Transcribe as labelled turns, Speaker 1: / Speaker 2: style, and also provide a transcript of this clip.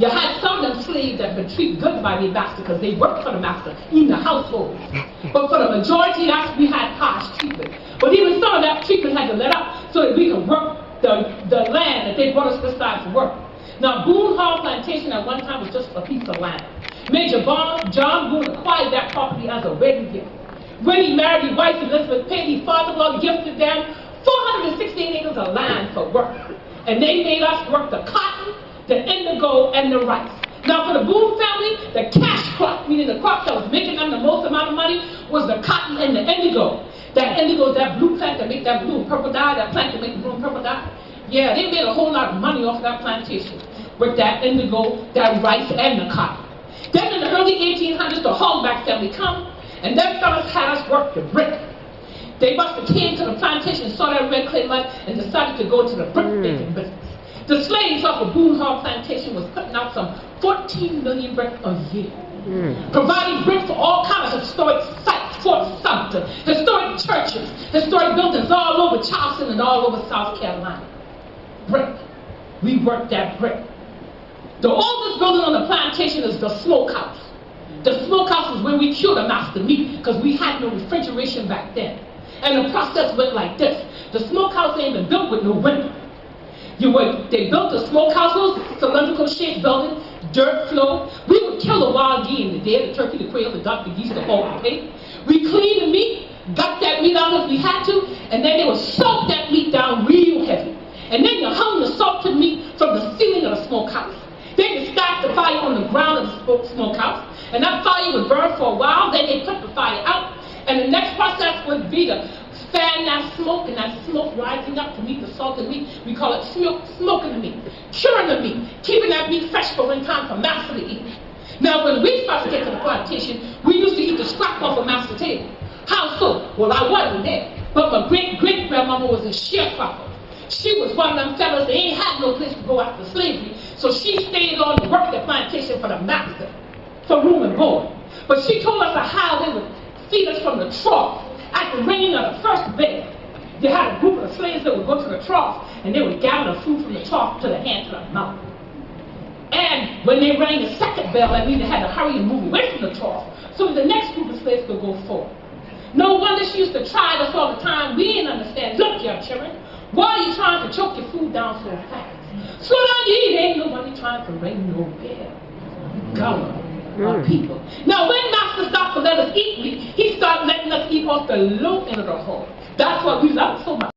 Speaker 1: You had some of them slaves that were treated good by their master because they worked for the master in the household. But for the majority, we had harsh treatment. But even some of that treatment had to let up so that we could work the land that they brought us this side to work. Now, Boone Hall Plantation at one time was just a piece of land. Major John Boone acquired that property as a wedding gift. When he married his wife Elizabeth Payne, his father-in-law gifted them 416 acres of land for work. And they made us work the cotton, the indigo, and the rice. Now for the Boone family, the cash crop, meaning the crop that was making them the most amount of money, was the cotton and the indigo. That indigo is that blue plant that make that blue and purple dye, that plant that make the blue and purple dye. Yeah, they made a whole lot of money off that plantation with that indigo, that rice, and the cotton. Then in the early 1800s, the Hogback family come, and them fellas had us work the brick. They must have came to the plantation, saw that red clay mud, and decided to go to the brick making business. The slaves off of Boone Hall Plantation was putting out some 14 million bricks a year, providing bricks for all kinds of historic sites, Fort Sumter, historic churches, historic buildings all over Charleston and all over South Carolina. Brick. We worked that brick. The oldest building on the plantation is the smokehouse. The smokehouse is where we cured the master meat because we had no refrigeration back then. And the process went like this. The smokehouse ain't been built with no window. They built the smokehouse, cylindrical shaped building, dirt floor. We would kill the wild geese in the deer, the turkey, the quail, the duck, the geese, the hog, the pig. We cleaned the meat, got that meat out if we had to, and then they would salt that meat down real heavy. And then you hung the salted meat from the ceiling of the smokehouse. Then you stacked the fire on the ground of the smokehouse, and that fire would burn for a while. Then they put the fire out, and the next process would be to fan that smoke, and that smoke rising up to meet the salted meat. We call it smoking the meat, curing the meat, keeping that meat fresh for when time for master to eat. Now, when we first get to the plantation, we used to eat the scrap off of master's table. How so? Well, I wasn't there, but my great-great-grandmama was a sharecropper. She was one of them fellas that ain't had no place to go after slavery, so she stayed on to work the plantation for the master, for room and board. But she told us how they would feed us from the trough. At the ringing of the first bell, they had a group of slaves that would go to the trough, and they would gather the food from the trough to the hand to the mouth. And when they rang the second bell, that means they had to hurry and move away from the trough, so the next group of slaves could go forward. No wonder she used to try us all the time. We didn't understand. Look, young children, why are you trying to choke your food down so fast? Slow down, you eat. Ain't nobody trying to ring no bell. Gullah. Our people. Now, when master stopped to let us eat meat, he started letting us eat off the low end of the hole. That's why we love it so much.